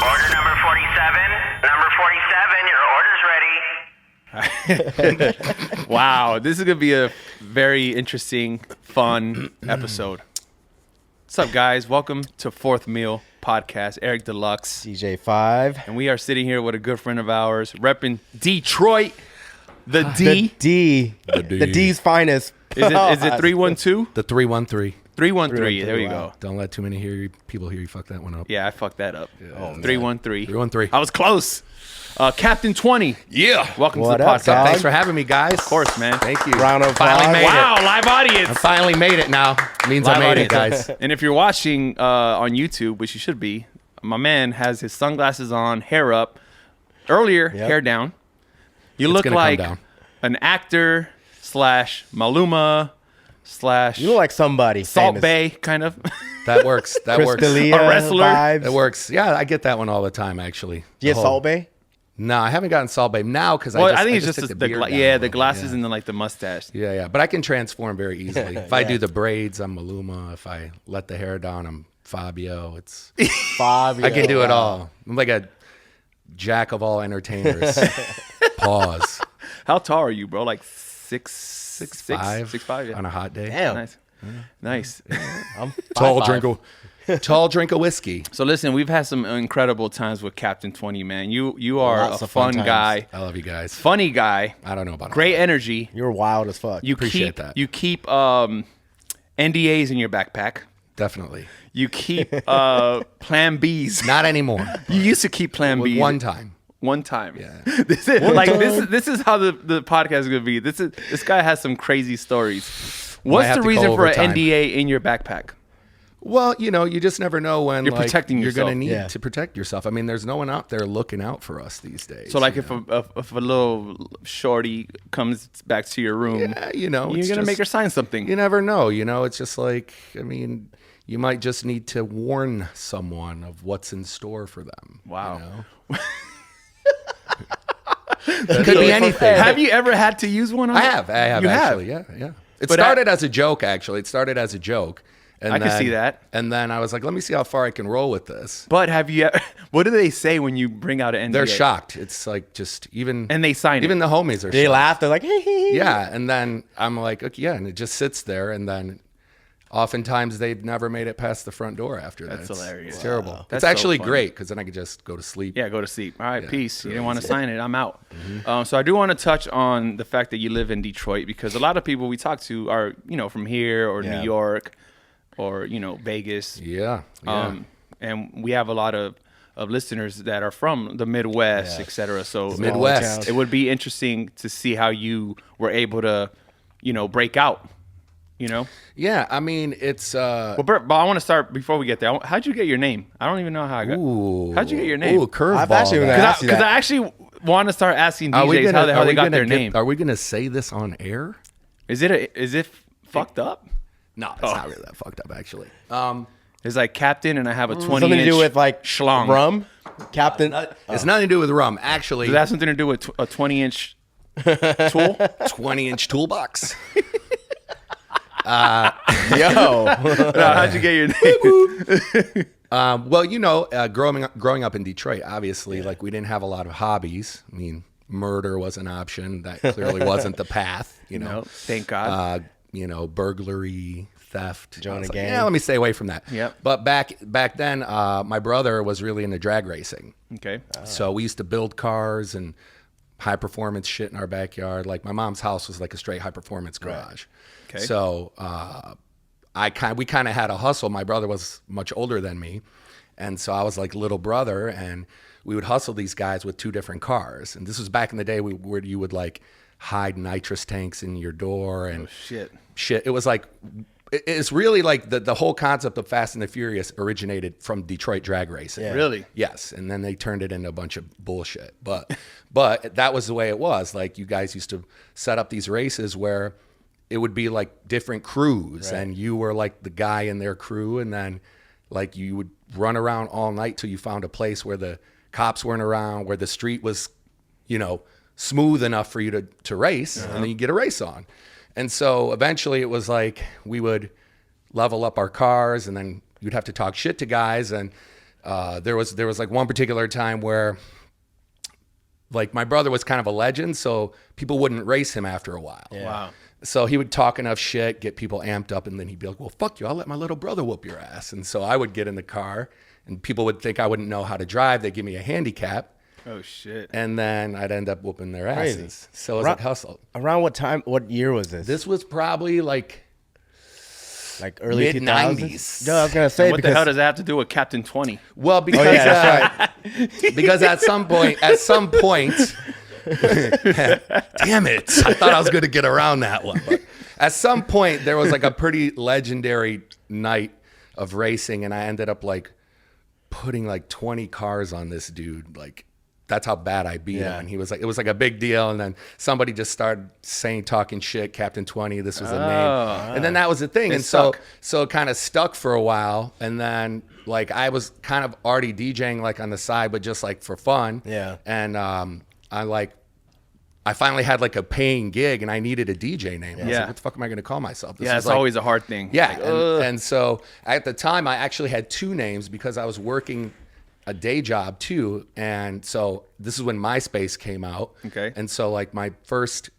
Order number 47. Number 47, your order's ready. Wow, this is going to be a very interesting, fun episode. What's up, guys? Welcome to Fourth Meal Podcast. Eric Dlux. DJ5. And we are sitting here with a good friend of ours, repping Detroit. The D. The D's finest. Is it 312? The 313. 313. There you wow. go. Don't let too many people hear you fuck that one up. Yeah, I fucked that up. Oh, 313. 313. I was close. Captn20. Yeah. Welcome What to the up, podcast. dog? Thanks for having me, guys. Of course, man. Thank you. Round of Finally applause. made Wow, it. live audience. I finally made it now. It means Live I made audience. it, guys. And if you're watching on YouTube, which you should be, my man has his sunglasses on, hair up. Earlier, Yep. hair down. You It's look gonna come like down. an actor slash Maluma slash You look like somebody Salt famous. Bay, kind of. That works. That Chris works. D'Elia A wrestler. vibes. That works. Yeah, I get that one all the time, actually. Do you The get whole- Salt Bay? No, I haven't gotten Salt Bae now because Well, I think it's just just took the beard down a the little. glasses Yeah. and then the mustache. Yeah. But I can transform very easily. If I Yeah. do the braids, I'm Maluma. If I let the hair down, I'm Fabio. It's Fabio. I can do it Wow. all. I'm like a jack of all entertainers. Pause. How tall are you, bro? Like 6'5", 6'5" yeah. on a hot day. Damn. Nice. Nice. I'm Tall 5'5". drink of whiskey. So listen, we've had some incredible times with Captn20, man. You are Lots a of fun fun times. guy, I love you guys. funny guy, I don't know about all great that. energy. You're wild as fuck. You Appreciate keep that. you keep NDAs in your backpack. Definitely. You keep Plan Bs. Not anymore. You used to keep Plan Bs. One time. One time. Yeah. This is how the podcast is gonna be. This guy has some crazy stories. What's have the to go reason for an overtime. NDA in your backpack? Well, you just never know when You're protecting you're yourself. going to need Yeah. to protect yourself. I mean, there's no one out there looking out for us these days. So like you if know? a little shorty comes back to your room, Yeah, you're it's gonna just- make her sign something. You never know. It's just like, I mean, you might just need to warn someone of what's in store for them. Wow. It could be anything. Have you ever had to use one on I it? have You actually. Yeah. It But started as a joke, actually. It started as a joke. And I can then- see that. And then I was like, let me see how far I can roll with this. But have you? What do they say when you bring out an NDA? They're shocked. It's like just even And they sign it. even the homies are They shocked. laugh. They're like, hey, hey, hey. Yeah, and then I'm like, okay, yeah, and it just sits there, and then oftentimes they've never made it past the front door after that. That's It's- hilarious. It's terrible. That's It's so actually funny. great because then I could just go to sleep. Yeah, go to sleep. All right, Yeah, peace. You sure. didn't want to sign it. I'm out. So I do want to touch on the fact that you live in Detroit because a lot of people we talk to are from here or Yeah. New York or Vegas. Yeah. And we have a lot of listeners that are from the Midwest, Yes. et cetera. So Midwest. towns. it would be interesting to see how you were able to, break out. Yeah, I mean, it's But I want to start before we get there. How'd you get your name? I don't even know how I got. ooh. How'd you get your name? Ooh, curveball. I've actually been that. ask you Because that. I actually want to start asking Are we DJs gonna- how the hell are they we got gonna their get- name. Are we going to say this on air? Is it fucked up? No, it's not really that fucked up, actually. It's like Captain, and I have a 20 Something to do with like schlong. rum, Captain. It's nothing to do with rum. Actually, Does that have something to do with a 20-inch tool? 20-inch toolbox. Yo, How'd you get your name? Well, growing up in Detroit, obviously, like we didn't have a lot of hobbies. I mean, murder was an option. That clearly wasn't the path. No, thank God. Burglary, theft. Join I was a like, gang. yeah, let me stay away from that. Yep. But back then, my brother was really into drag racing. Okay. So we used to build cars and high performance shit in our backyard. Like my mom's house was like a straight high performance garage. Okay. So we kind of had a hustle. My brother was much older than me, and so I was like little brother, and we would hustle these guys with two different cars. And this was back in the day where you would like hide nitrous tanks in your door and shit. It was like. It's really like the whole concept of Fast and the Furious originated from Detroit drag racing. Yeah. Really? Yes, and then they turned it into a bunch of bullshit. But that was the way it was. Like you guys used to set up these races where it would be like different crews, and you were like the guy in their crew, and then like you would run around all night till you found a place where the cops weren't around, where the street was, smooth enough for you to race, and then you get a race on. And so eventually it was like we would level up our cars, and then you'd have to talk shit to guys. And There was like one particular time where like my brother was kind of a legend, so people wouldn't race him after a while. Wow. So he would talk enough shit, get people amped up, and then he'd be like, well, fuck you, I'll let my little brother whoop your ass. And so I would get in the car, and people would think I wouldn't know how to drive. They'd give me a handicap, Oh shit. and then I'd end up whooping their asses. Crazy. So it was like hustle. Around what time? What year was this? This was probably like early mid-90s. 2000s? No, I was gonna say What the hell does that have to do with Captn20? well, because Oh yeah, that's right. because at some point, damn it, I thought I was going to get around that one. But at some point, there was like a pretty legendary night of racing, and I ended up like putting like 20 cars on this dude. Like that's how bad I beat him. And he was like, it was like a big deal. And then somebody just started talking shit, Captn20, this was a name. And then that was the thing. And so it kind of stuck for a while. And then like I was kind of already DJing like on the side, but just like for fun. Yeah. And I finally had like a paying gig and I needed a DJ name. I was Yeah. like, what the fuck am I going to call myself? This Yeah, is it's like, always a hard thing. yeah. Like, And so at the time, I actually had two names because I was working a day job too. And so this is when MySpace came out. Okay. And so like my first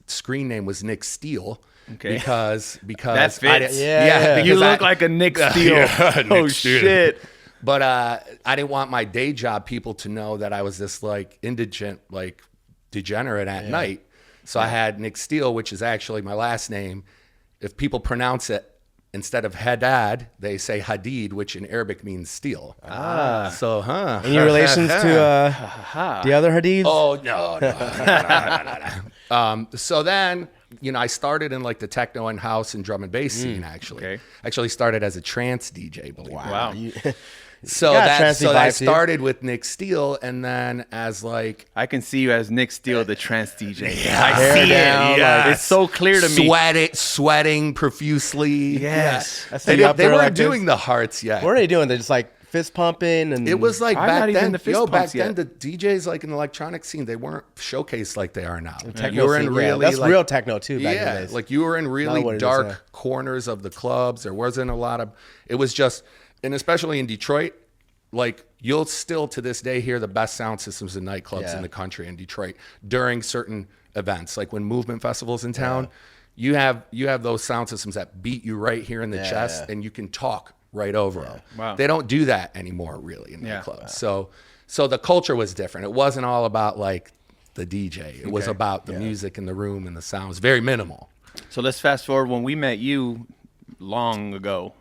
screen name was Nick Steele. Okay. Because That fits. Yeah. you because look like a Nick Steele. Nick Oh Steele. shit. But I didn't want my day job people to know that I was this like indigent, like degenerate at night. So I had Nick Steele, which is actually my last name. If people pronounce it instead of Haddad, they say Hadid, which in Arabic means steel. So, Any relations to the other Hadids? Oh, no. So then, I started in like the techno and house and drum and bass scene, actually. Okay. Actually started as a trance DJ, believe it or not. Wow. So got a that trancey vibe to you. started with Nick Steele, and then as like I can see you as Nick Steele, the trance DJ. Yeah. I Hair see down, it. like- It's so clear to me. sweating profusely. Yes. I see They, you up they there weren't like this. doing the hearts yet. What are they doing? They're just like fist pumping and It was like I'm back not even then. the fist Back pumps then yet. the DJs like in the electronic scene, they weren't showcased like they are now. techno You were in scene, yeah. really That's like, real techno too. Back in the yeah, days. like you were in what really it is dark now. corners of the clubs. There wasn't a lot of. It was just, and especially in Detroit, like you'll still to this day hear the best sound systems in nightclubs Yeah. in the country in Detroit during certain events, like when movement festivals in town. You have those sound systems that beat you right here in the chest, yeah. and you can talk right over them. Wow. They don't do that anymore, really, in Yeah. nightclubs. So the culture was different. It wasn't all about like the DJ. It was Okay. about the music in the room and the sound. It was very minimal. So let's fast forward when we met you long ago.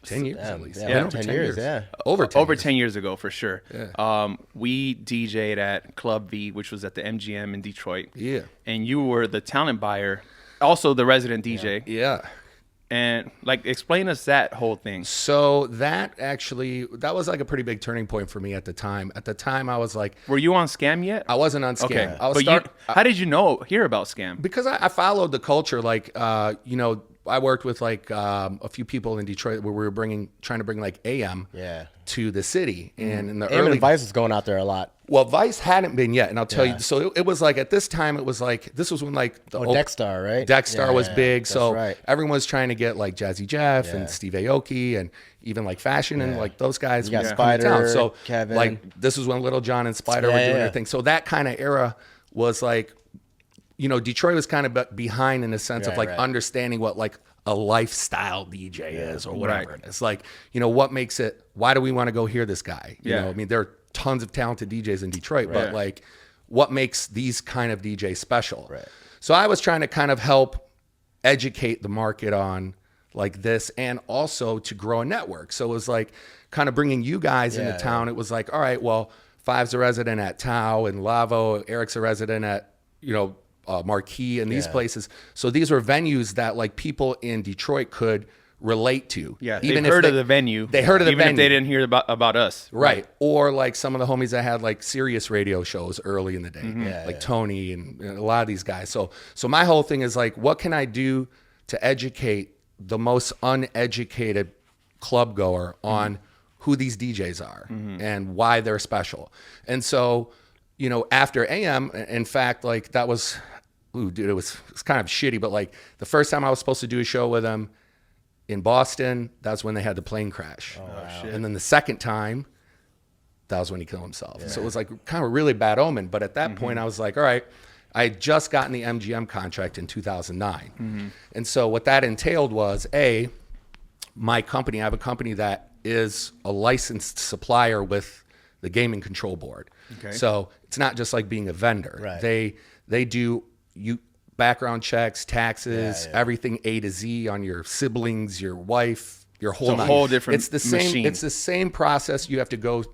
10 years at least. yeah, Been over 10 years, yeah. Over 10 Over years. 10 years ago, for sure. Yeah. We DJ'd at Club V, which was at the MGM in Detroit. Yeah. And you were the talent buyer, also the resident DJ. Yeah. And like, explain us that whole thing. So that was like a pretty big turning point for me at the time. At the time, I was like, Were you on Scam yet? I wasn't on Scam. Okay. I was But how did you hear about Scam? because I followed the culture. Like, I worked with like a few people in Detroit where we were trying to bring like AM Yeah. to the city. And in the Aim early and Vice is going out there a lot. Well, Vice hadn't been yet, and I'll tell Yeah. you. So it was like at this time, it was like this was when like the Dexstar, right? Dexstar Yeah, was yeah, big, that's so right. everyone was trying to get like Jazzy Jeff Yeah. and Steve Aoki and even like Fashion and like those guys. You got were coming to town. Spider, So Kevin. like this was when Little John and Spider were Yeah, doing yeah. their thing. So that kind of era was like, Detroit was kind of behind in the sense of Right, like right. understanding what like a lifestyle DJ is or whatever Right. it is. Like, what makes it, why do we want to go hear this guy? You Yeah. know, I mean, there are tons of talented DJs in Detroit, but Right. like what makes these kind of DJs special? Right. So I was trying to kind of help educate the market on like this and also to grow a network. So it was like kind of bringing you guys into Yeah, town. It was like, all right, well, Five's a resident at Tao and Lavo, Eric's a resident at, Marquee and these places. So these were venues that like people in Detroit could relate to. Yeah, even they if heard of the venue. They heard of the even venue. if they didn't hear about us. Right. Or like some of the homies that had like serious radio shows early in the day, Yeah, like yeah. Tony and a lot of these guys. So my whole thing is like, what can I do to educate the most uneducated club goer on who these DJs are and why they're special? And so, after AM, in fact, like that was, it was kind of shitty, but like the first time I was supposed to do a show with them, in Boston, that's when they had the plane crash. shit. And then the second time, that was when he killed himself. So it was like kind of a really bad omen. But at that point, I was like, all right, I had just gotten the MGM contract in 2009. And so what that entailed was, my company, I have a company that is a licensed supplier with the gaming control board. Okay. So it's not just like being a vendor. Right. They do background checks, taxes, everything A to Z on your siblings, your wife, your whole It's a whole different It's the same. machine. It's the same process you have to go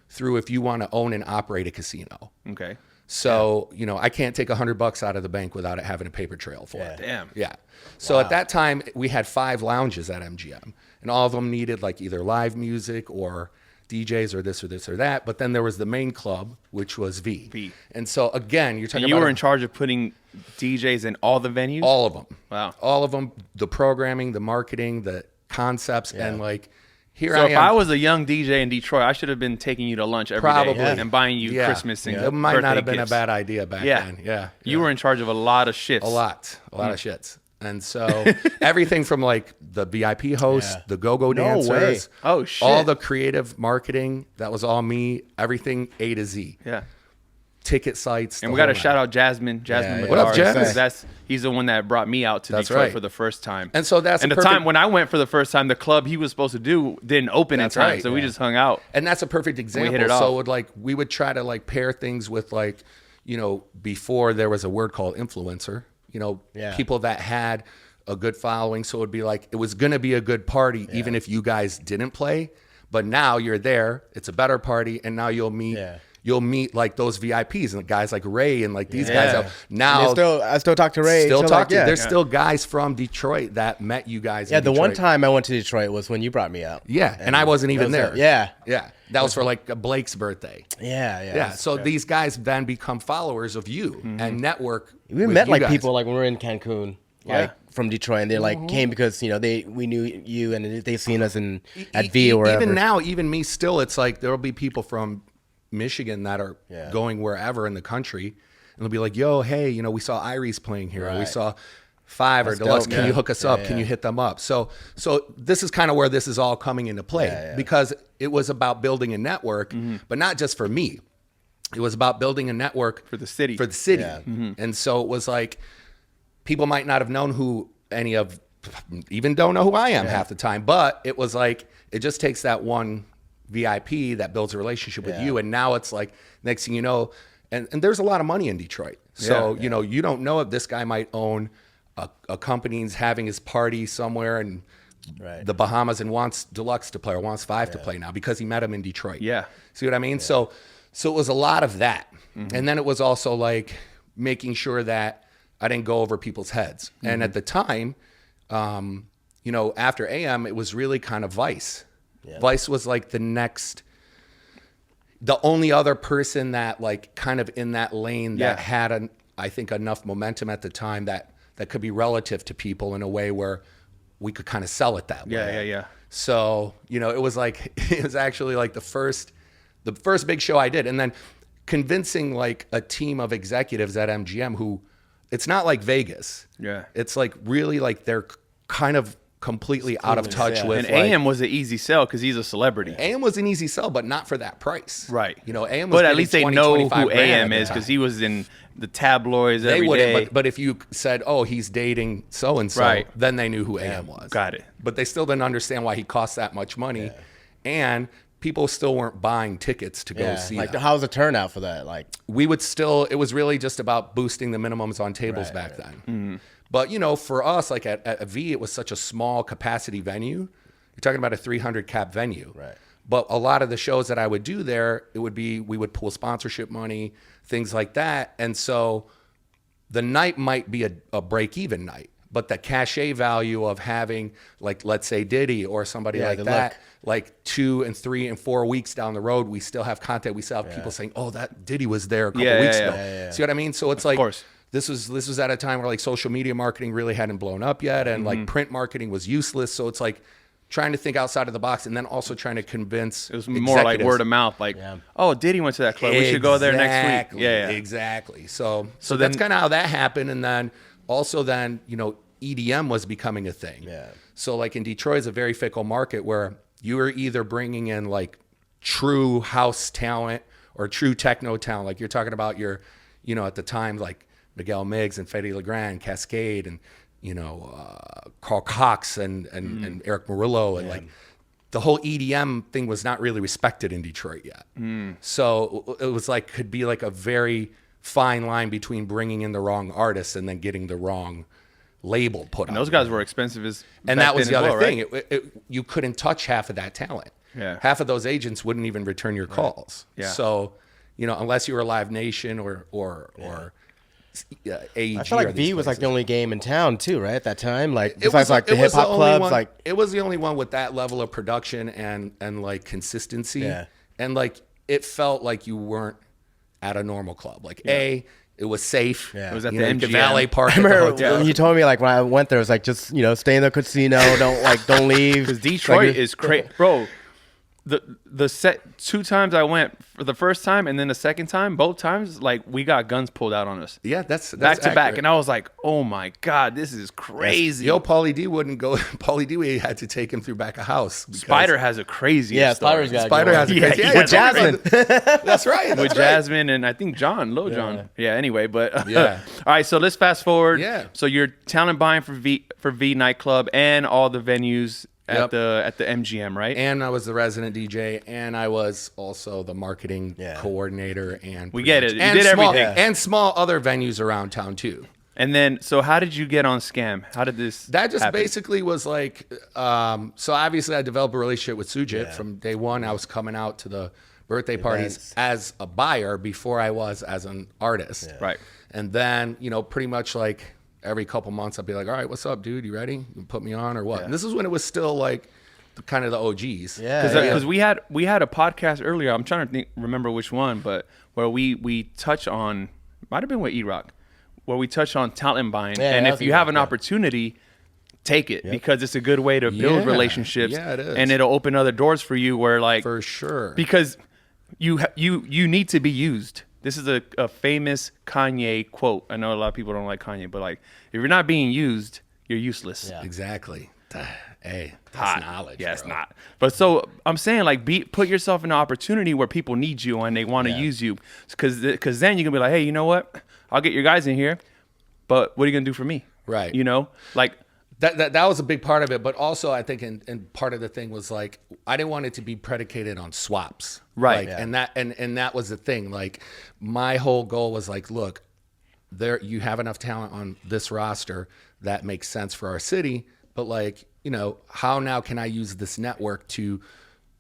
through if you want to own and operate a casino. Okay. So, I can't take $100 out of the bank without it having a paper trail for it. Damn. Yeah. So at that time, we had 5 lounges at MGM, and all of them needed like either live music or DJs or this or this or that. But then there was the main club, which was V. And so again, you're talking And you about were in charge of putting DJs in all the venues? all of them. Wow. All of them, the programming, the marketing, the concepts, and like here So I if am. I was a young DJ in Detroit, I should have been taking you to lunch every day Probably. and buying you Christmas and It might birthday not have been gifts. a bad idea back then. Yeah. You were in charge of a lot of shifts. A lot of shits. And so everything from like the VIP host, the go-go dancers, Oh, shit. all the creative marketing, that was all me, everything A to Z. Yeah. Ticket sites. And the we got to whole shout nine. out Jasmine yeah. What up, Madari, Jazz? he's the one that brought me out to That's Detroit right. for the first time. And so that's and a the perfect- time when I went for the first time, the club he was supposed to do didn't open That's in time, right, so we just hung out. And that's a perfect example. hit it So off. we would try to like pair things with like, before there was a word called influencer, people that had a good following. So it would be like, it was going to be a good party, even if you guys didn't play, but now you're there, it's a better party. And now you'll meet like those VIPs and guys like Ray and like these guys out now. I still talk to Ray. Still till, talk like, to there's still guys from Detroit that met you guys. Yeah, in the one Detroit. time I went to Detroit was when you brought me out. Yeah, and I wasn't even that there. was it. Yeah. Yeah. That was for like Blake's birthday. Yeah. Yeah. So these guys then become followers of you and network. We with met you like guys. people like when we were in Cancun, like from Detroit, and they like came because we knew you and they seen us at V or wherever. Even now, even me still, it's like there'll be people from Michigan that are going wherever in the country, and they'll be like, "Yo, hey, we saw Iris playing here. Or we saw Five or Dlux. dope, Can you hook us up? Can you hit them up?" So this is kind of where this is all coming into play because it was about building a network, but not just for me. It was about building a network For the city. Yeah. And so it was like people might not have known who any of, even don't know who I am half the time, but it was like it just takes that one VIP that builds a relationship with you, and now it's like next thing you know, and there's a lot of money in Detroit. So you don't know if this guy might own a company's having his party somewhere in the Bahamas and wants Dlux to play or wants Five to play now because he met him in Detroit. Yeah. See what I mean? So it was a lot of that. And then it was also like making sure that I didn't go over people's heads. And at the time, after AM, it was really kind of Vice. Yeah. Vice was like the only other person that like kind of in that lane that had I think enough momentum at the time that could be relative to people in a way where we could kind of sell it that way. Yeah. So, it was like, it was actually like the first big show I did. And then convincing like a team of executives at MGM who, it's not like Vegas. Yeah. It's like really like they're kind of completely out of touch with. And like, AM was an easy sell because he's a celebrity. AM was an easy sell, but not for that price. Right. AM was but at getting least they 20, know 25 who grand AM at the is because time. he was in the tabloids They every wouldn't, day. but if you said, "Oh, he's dating so and so," Right. then they knew who AM was. Got it. But they still didn't understand why he cost that much money, and people still weren't buying tickets to go see like them. how's the turnout for that? Like We would still. It was really just about boosting the minimums on tables back then. Mm-hmm. But for us, like at V, it was such a small capacity venue. You're talking about a 300 cap venue. Right. But a lot of the shows that I would do there, we would pool sponsorship money, things like that. And so the night might be a break-even night, but the cachet value of having, like, let's say Diddy or somebody like the that, look. like 2 and 3 and 4 weeks down the road, we still have content. We still have people saying, "Oh, that Diddy was there a couple weeks ago." See what I mean? So it's like, course. this was at a time where like social media marketing really hadn't blown up yet, and like print marketing was useless. So it's like trying to think outside of the box, and then also trying to convince. It was more like executives. word of mouth, like, "Oh, Diddy went to that club. We should go there next week." Yeah. Exactly. So then- that's kind of how that happened, and then also EDM was becoming a thing. Yeah. So like in Detroit is a very fickle market where you are either bringing in like true house talent or true techno talent. Like you're talking about your, at the time, like Miguel Miggs and FAED Legrand, Cascade, and, Carl Cox and Eric Murillo. And like the whole EDM thing was not really respected in Detroit yet. So it was like, could be like a very fine line between bringing in the wrong artists and then getting the wrong label put on. And those guys were expensive and back that was then the as other well, thing. right? You couldn't touch half of that talent. Yeah. Half of those agents wouldn't even return your calls. Yeah. So, unless you were Live Nation or AEG. I feel like V was like the only game in town too, right? At that time, like It besides was- like the it was hip hop only clubs, one- like it was the only one with that level of production and like consistency. Yeah. And like it felt like you weren't at a normal club. Like it was safe. Yeah. It was at You the know, you could MGM. valet park I at the remember hotel. when you told me like when I went there, it was like just stay in the casino, don't leave. Because Detroit Like, is crazy, bro. The set 2 times I went for the first time and then the second time, both times like we got guns pulled out on us. Yeah, that's Back to back, accurate. and I was like, "Oh my god, this is crazy." Yo, Paulie D wouldn't go. Paulie D, we had to take him through back of house. because Spider has a crazy Spider's got Spider has a Yeah, crazy. yeah, with Jasmine. That's right. That's with right. Jasmine and I think Lil John. Yeah. Anyway, but Yeah. all right. So let's fast forward. Yeah. So you're talent buying for V nightclub and all the venues at Yep. the MGM, right? And I was the resident DJ, and I was also the marketing Yeah. coordinator. And We get it. You and did small, everything. and small other venues around town too. And then, so how did you get on Scam? How did this? That just happen? basically was like, so obviously I developed a relationship with Sujit from day one. I was coming out to the birthday parties Events. as a buyer before I was as an artist. Right. And then, pretty much like every couple months I'd be like, all right, what's up, dude? You ready? You put me on or what? And this is when it was still like kind of the OGs. Yeah. Because we had a podcast earlier. I'm trying to remember which one, but where we touch on, might have been with E-Rock, where we touch on talent buying. Yeah, and that if was you have E-Rock, an yeah. opportunity, take it because it's a good way to build Yeah. relationships. Yeah, it is. And it'll open other doors for you where like For sure. because you need to be used. This is a famous Kanye quote. I know a lot of people don't like Kanye, but like if you're not being used, you're useless. Yeah. Exactly. Hey, that's Hot. knowledge. Yeah, it's bro. not. But so I'm saying like put yourself in an opportunity where people need you and they want to use you because then you can be like, hey, you know what? I'll get your guys in here, but what are you gonna do for me? Right. Like That was a big part of it, but also I think and part of the thing was like I didn't want it to be predicated on swaps, Right. Like, and that was the thing. Like my whole goal was like, look, you have enough talent on this roster that makes sense for our city, but like how now can I use this network to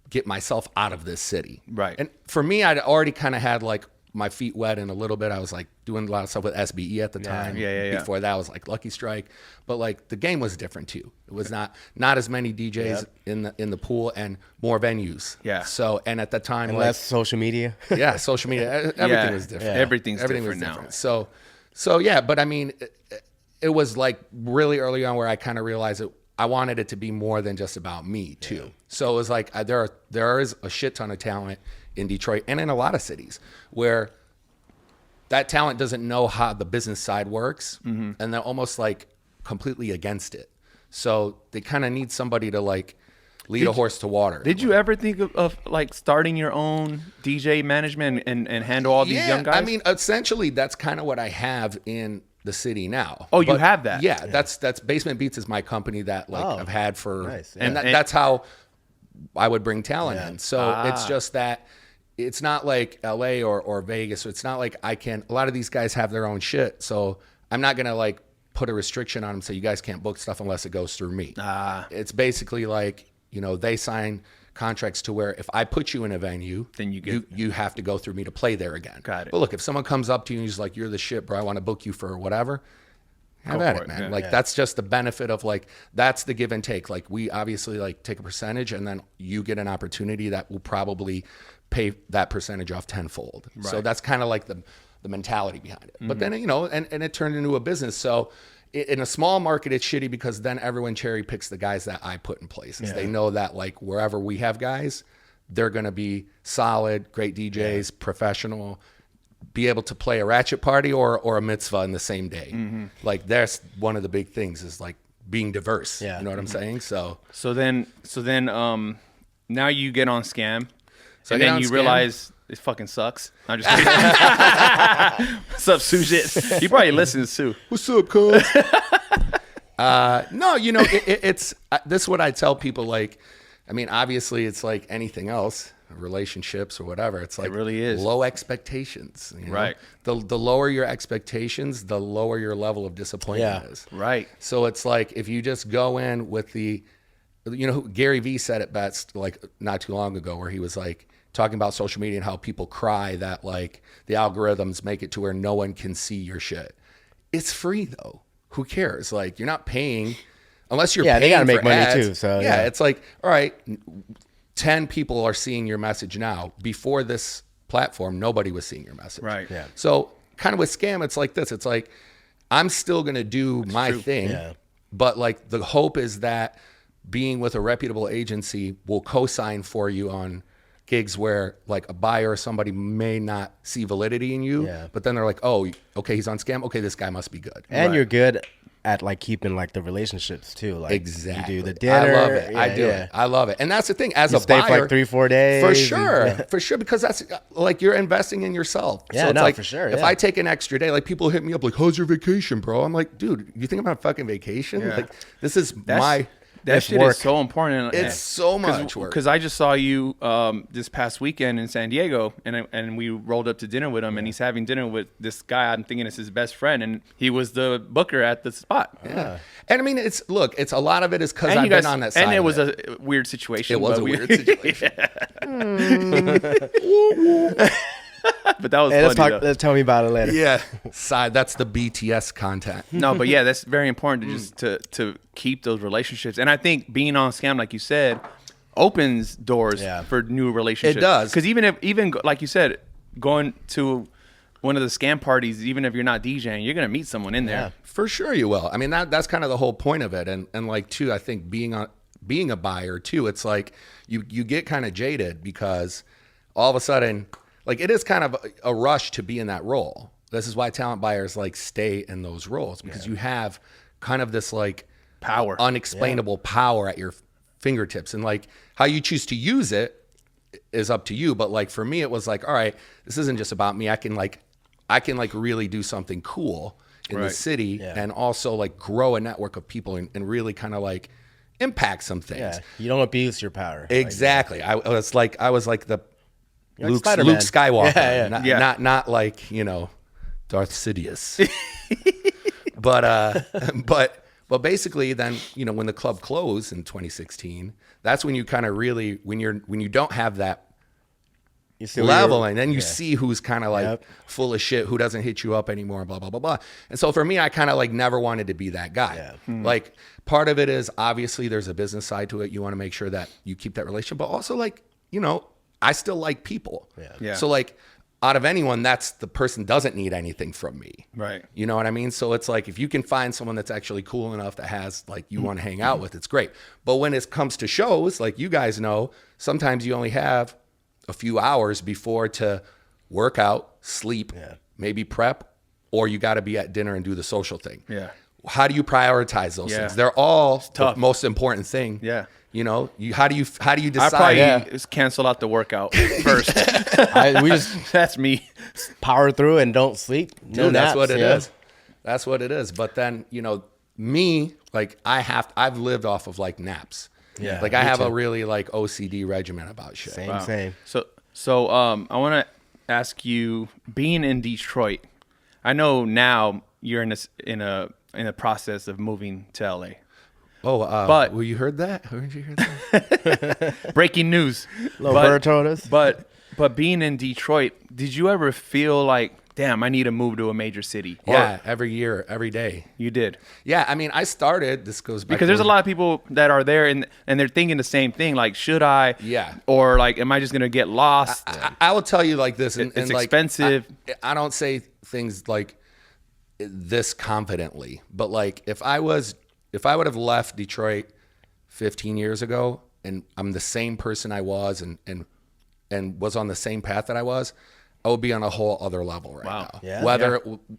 get myself out of this city, Right. And for me, I'd already kind of had like my feet wet in a little bit. I was like doing a lot of stuff with SBE at the time. yeah. Before that, I was like Lucky Strike, but like the game was different too. It was not as many DJs in the pool and more venues. Yeah. So and at the time, and like, less social media. yeah, social media, everything was different. Yeah. Everything's was different now. So yeah, but I mean, it was like really early on where I kind of realized that I wanted it to be more than just about me too. Yeah. So it was like there is a shit ton of talent in Detroit and in a lot of cities where that talent doesn't know how the business side works, and they're almost like completely against it. So they kind of need somebody to like lead a horse to water. did you ever think of like starting your own DJ management and handle all these young guys? I mean, essentially, that's kind of what I have in the city now. Oh, you have that? Yeah, that's Basement Beats is my company that like I've had for, Nice, and yeah. that's how I would bring talent in. So it's just that it's not like LA or Vegas. So it's not like a lot of these guys have their own shit. So I'm not going to like put a restriction on them. So you guys can't book stuff unless it goes through me. It's basically like, they sign contracts to where if I put you in a venue, Then you have to go through me to play there again. Got it. But look, if someone comes up to you and he's like, you're the shit, bro, I want to book you for whatever, have Go at for it, it, man. yeah. Like that's just the benefit of like, that's the give and take. Like we obviously like take a percentage and then you get an opportunity that will probably pay that percentage off tenfold. So that's kind of like the mentality behind it. But then, and it turned into a business. So in a small market, it's shitty because then everyone cherry picks the guys that I put in places. They know that like wherever we have guys, they're going to be solid, great DJs, professional, be able to play a ratchet party or a mitzvah in the same day. Like that's one of the big things is like being diverse. Yeah. You know what I'm saying? So So then, now you get on Scam, I and get then on you Scam. realize it fucking sucks. I'm just kidding. What's up, Sujit? He probably listens too. what's up, cuz? No, you know, it's this is what I tell people. Like, I mean, obviously, it's like anything else, relationships or whatever. It's like really is. low expectations. You know? Right. The lower your expectations, the lower your level of disappointment Yeah. is. Right. So it's like if you just go in with the, you know, Gary Vee said it best like not too long ago, where he was like talking about social media and how people cry that like the algorithms make it to where no one can see your shit. It's free though. Who cares? Like, you're not paying unless you're Yeah, they paying gotta make for money ads. too, so, yeah, yeah. it's like, all right, 10 people are seeing your message now. Before this platform, nobody was seeing your message. Right. Yeah. So kind of with Scam, it's like this. It's like, I'm still going to do my thing, Yeah. but like the hope is that being with a reputable agency will co-sign for you on gigs where like a buyer or somebody may not see validity in you, Yeah. but then they're like, oh, okay, he's on Scam. Okay, this guy must be good. And Right. you're good at like keeping like the relationships too. Like Exactly. you do the dinner. I love it. I yeah, do yeah. it. I love it. And that's the thing. As You a stay buyer, for like 3-4 days. for and- sure, yeah. for sure, because that's like you're investing in yourself. Yeah, so it's no, like, for sure, If yeah. I take an extra day, like people hit me up, like, "How's your vacation, bro?" I'm like, "Dude, you think I'm on a fucking vacation? Yeah. Like, this is my." That It's shit work. is so important. It's so much work. Because I just saw you this past weekend in San Diego, and we rolled up to dinner with him, and he's having dinner with this guy. I'm thinking it's his best friend, and he was the booker at the spot. Yeah. And I mean, it's a lot lot of it is because And I've you guys, been on that side. and it of was a weird situation. It was but a we- weird situation. but that was Hey, funny. though. let's tell me about it later. Yeah, side. That's the BTS content. No, but yeah, that's very important to just to keep those relationships. And I think being on Scam, like you said, opens doors Yeah. for new relationships. It does. Because even like you said, going to one of the Scam parties, even if you're not DJing, you're gonna meet someone in there. Yeah. For sure you will. I mean, that's kind of the whole point of it. And like too, I think being a buyer too, it's like you get kind of jaded because all of a sudden, like it is kind of a rush to be in that role. This is why talent buyers like stay in those roles because you have kind of this like Power. unexplainable power at your fingertips, and like how you choose to use it is up to you. But like for me, it was like, all right, this isn't just about me. I can like really do something cool in the Right. city Yeah. and also like grow a network of people and really kind of like impact some things. Yeah. You don't abuse your power. Exactly. I was like the You're like Luke Spider-Man. Skywalker, Yeah, Not, yeah. not like, you know, Darth Sidious. But basically then, you know, when the club closed in 2016, that's when you kind of really when you don't have that You see where level, you're- and then you yeah. see who's kind of like Yep. full of shit, who doesn't hit you up anymore, blah blah blah blah. And so for me, I kind of like never wanted to be that guy. Yeah. Like part of it is obviously there's a business side to it. You want to make sure that you keep that relationship, but also like, you know, I still like people. Yeah. So like out of anyone, that's the person doesn't need anything from me. Right. You know what I mean? So it's like if you can find someone that's actually cool enough that has like you want to hang out with, it's great. But when it comes to shows, like you guys know, sometimes you only have a few hours before to work out, sleep, maybe prep, or you got to be at dinner and do the social thing. Yeah. How do you prioritize those Yeah. things? They're all tough. the most important thing. Yeah. You know, how do you I decide? probably just cancel out the workout first. We just That's me. power through and don't sleep. No Dude, that's naps, what it yeah. is. That's what it is. But then, you know, me, like I've lived off of like naps. Yeah, Like I me have a too. really like OCD regimen about shit. Same, same. So I want to ask you, being in Detroit, I know now you're in a process of moving to LA. Oh, But- well, you heard that? Heard you hear that? Breaking news. Little bird told us. But being in Detroit, did you ever feel like, damn, I need to move to a major city? Or Yeah, every year, every day. you did. Yeah, I mean, I started. This goes back Because there's a lot of people that are there and they're thinking the same thing. Like, should I? Yeah. Or like, am I just gonna get lost? I will tell you like this, and, It's and like, expensive. I don't say things like this confidently, but like if I would have left Detroit 15 years ago, and I'm the same person I was, and was on the same path that I would be on a whole other level right Wow. now. Yeah.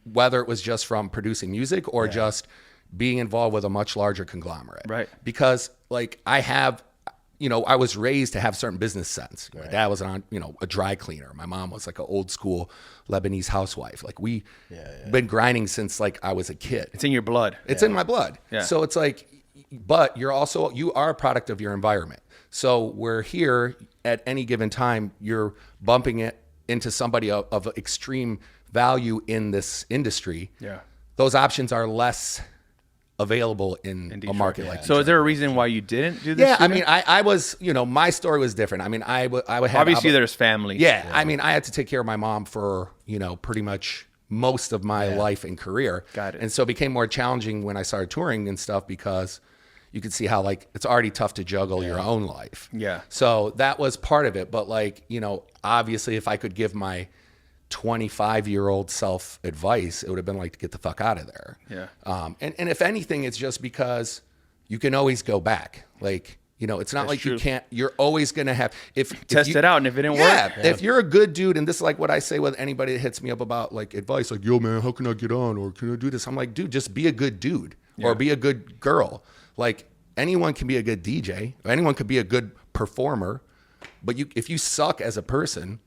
Whether it was just from producing music or just being involved with a much larger conglomerate. Right. Because like I have, I was raised to have certain business sense. My dad was a dry cleaner. My mom was like an old school Lebanese housewife. Like we been grinding since like I was a kid. It's in your blood. It's in my blood. Yeah. So it's like, but you are a product of your environment. So we're here at any given time, you're bumping it into somebody of extreme value in this industry. Yeah. Those options are less available in a market like So is there a reason why you didn't do this? Yeah, I mean, I was, my story was different. I mean, I would have obviously there's family. Yeah, I mean, I had to take care of my mom for, pretty much most of my life and career. Got it. And so it became more challenging when I started touring and stuff because you could see how like it's already tough to juggle your own life. Yeah. So that was part of it. But like, obviously if I could give my 25-year-old self advice, it would have been like to get the fuck out of there. Yeah. And if anything, it's just because you can always go back. Like, it's not like true. you can't, you're always going to have, Test it out, and if it didn't work. If you're a good dude, and this is like what I say with anybody that hits me up about like advice, like, yo man, how can I get on? Or can I do this? I'm like, dude, just be a good dude or be a good girl. Like anyone can be a good DJ, or anyone could be a good performer, but if you suck as a person,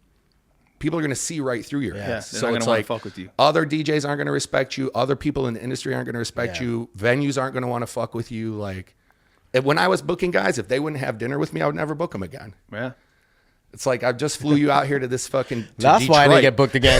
people are going to see right through your ass. They're So not it's gonna wanna like fuck with you. other DJs aren't going to respect you. Other people in the industry aren't going to respect you. Venues aren't going to want to fuck with you. Like when I was booking guys, if they wouldn't have dinner with me, I would never book them again. Yeah. It's like I just flew you out here to this fucking. That's why I didn't get booked again.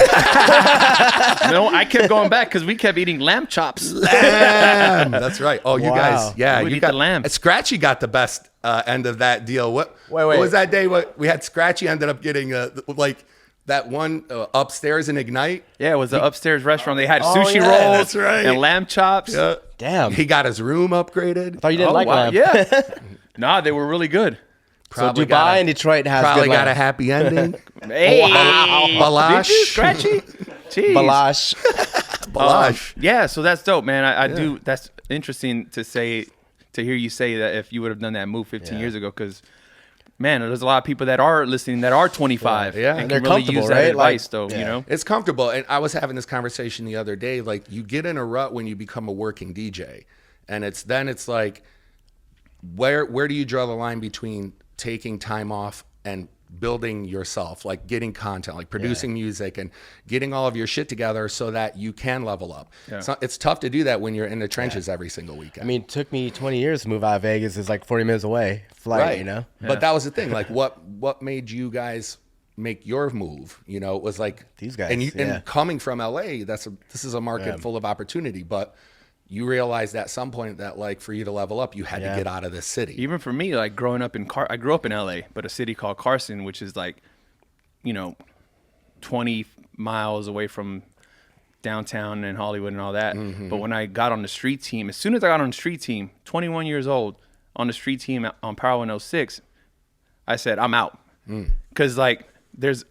No, I kept going back because we kept eating lamb chops. Lamb. That's right. Oh, you Wow. guys, yeah, We'd you eat got the lamb. Scratchy got the best end of that deal. What was that day? What we had Scratchy ended up getting like that one upstairs in Ignite. Yeah, it was the upstairs restaurant. They had Oh, sushi yeah, rolls that's right. and lamb chops. Yeah. Damn. He got his room upgraded. thought you didn't like lamb. Yeah. Nah, they were really good. So Dubai and Detroit has probably good got a lamb. happy ending. Hey, Balash. Did you, Scratchy? Jeez. Balash. Balash. Yeah, so that's dope, man. I do. That's interesting to hear you say that if you would have done that move 15 years ago, because man, there's a lot of people that are listening that are 25 Yeah. and They're can really comfortable, use that right? advice, Like, though. You know, It's comfortable. And I was having this conversation the other day. Like you get in a rut when you become a working DJ. And it's like, where do you draw the line between taking time off and building yourself, like getting content, like producing music and getting all of your shit together so that you can level up. Yeah. It's tough to do that when you're in the trenches every single weekend. I mean, it took me 20 years to move out of Vegas. It's like 40 minutes away. Flight, But that was the thing. Like what made you guys make your move? It was like These guys, and coming from LA, this is a market full of opportunity, but you realized at some point that like for you to level up, you had to get out of this city. even for me, like growing up I grew up in LA, but a city called Carson, which is like, 20 miles away from downtown and Hollywood and all that. But when I got on the street team, as soon as I got on the street team, 21 years old, on the street team on Power 106, I said, I'm out. Because like,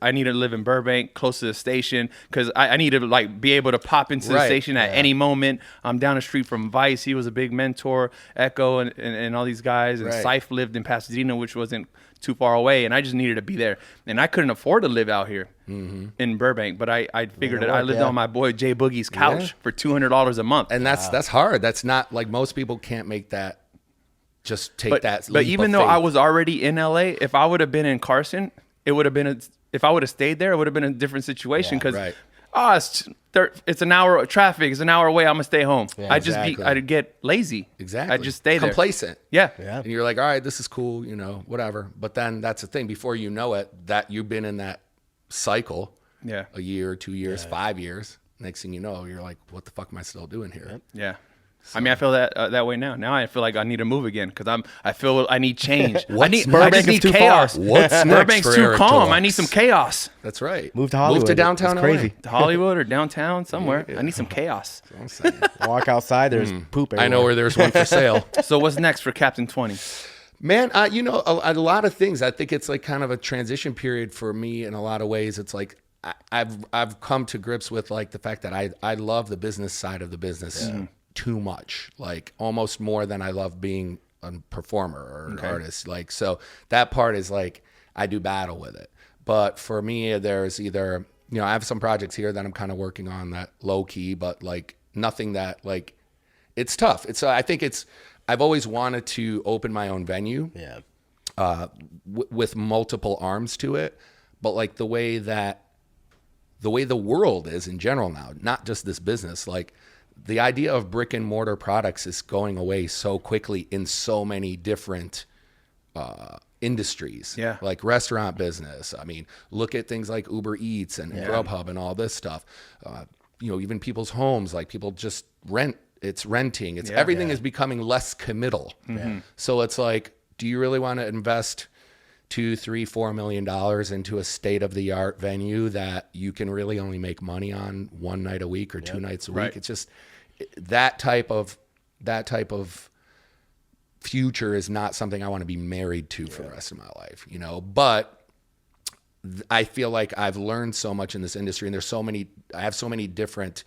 I need to live in Burbank, close to the station, because I need to like be able to pop into the station at any moment. I'm down the street from Vice. He was a big mentor, Echo and all these guys. And Syph lived in Pasadena, which wasn't too far away. And I just needed to be there. And I couldn't afford to live out here in Burbank. But I figured I lived on my boy Jay Boogie's couch for $200 a month. And that's hard. That's not like most people can't make that. Just take that. But leap even of though I faith. was already in LA, if I would have been in Carson, it would have been if I would have stayed there, it would have been a different situation because it's an hour of traffic, it's an hour away, I'm gonna stay home. I'd get lazy. Exactly. I'd just stay there. Complacent. Yeah. And you're like, all right, this is cool, whatever. But then that's the thing. Before you know it, that you've been in that cycle. Yeah. A year, 2 years, 5 years. Next thing you know, you're like, what the fuck am I still doing here? Yeah. I mean, I feel that way now. Now I feel like I need to move again because I feel I need change. I just need too chaos. far? What's next Burbank's for too Eric calm. Dlux? I need some chaos. That's right. Move to Hollywood. Move to downtown It's crazy. To Hollywood or downtown somewhere. I need some chaos. I'm saying. Walk outside, there's poop everywhere. I know where there's one for sale. So what's next for Captn20? Man, a lot of things. I think it's like kind of a transition period for me in a lot of ways. It's like I've come to grips with like the fact that I love the business side of the business too much, like almost more than I love being a performer or an artist. Like, so that part is like, I do battle with it. But for me, there's either, I have some projects here that I'm kind of working on that low key, but like nothing that like, it's tough. I think I've always wanted to open my own venue. Yeah. With multiple arms to it, but like the way the world is in general now, not just this business, like the idea of brick and mortar products is going away so quickly in so many different industries. Yeah. Like restaurant business. I mean, look at things like Uber Eats and Grubhub and all this stuff. Even people's homes, like people just rent. It's renting. It's everything is becoming less committal. Mm-hmm. So it's like, do you really want to invest $2, $3, $4 million into a state-of-the-art venue that you can really only make money on one night a week or 2 nights a week? Right. It's just that type of future is not something I want to be married to for the rest of my life, But I feel like I've learned so much in this industry, and I have so many different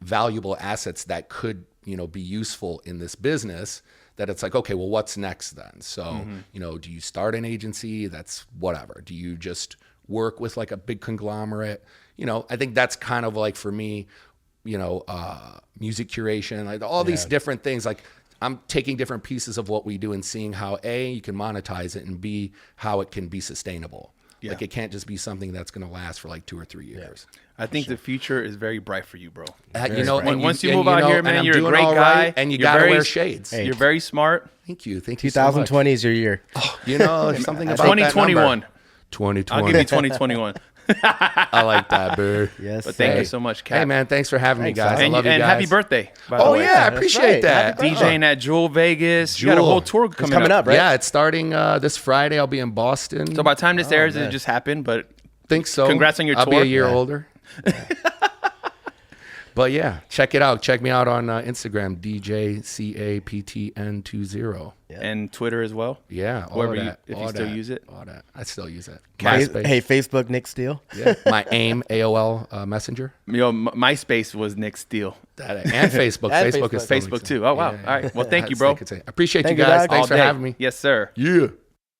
valuable assets that could, be useful in this business, that it's like, okay, well, what's next then? So, do you start an agency? That's whatever. Do you just work with like a big conglomerate? I think that's kind of like for me, music curation, like all these different things. Like I'm taking different pieces of what we do and seeing how A, you can monetize it, and B, how it can be sustainable. Yeah. Like it can't just be something that's going to last for like 2 or 3 years. I think the future is very bright for you, bro. Once you move out here, man, you're a great guy. And you got to wear shades. You're very smart. Thank you. 2020 is your year. There's something about 2021. 2020. I'll give you 2021. I like that, bird. Yes. But thank you so much, Cap. Hey, man, thanks for having me, guys. I love you guys. And happy birthday, by the way. I appreciate that. DJing at Jewel Vegas. You got a whole tour coming up, right? Yeah, it's starting this Friday. I'll be in Boston. So by the time this airs, it just happened, but think so. Congrats on your I'll tour. be a year older. But yeah, check it out. Check me out on Instagram, DJ Captn20. And Twitter as well. Yeah, If you still use it. All that. I still use it. Hey, Facebook, Nick Steele. Yeah, my AIM AOL Messenger. MySpace was Nick Steele. And Facebook. And Facebook is Facebook too. Oh, wow. Yeah. All right. Well, thank you, bro. I appreciate you guys. Thanks for having me. Yes, sir. Yeah.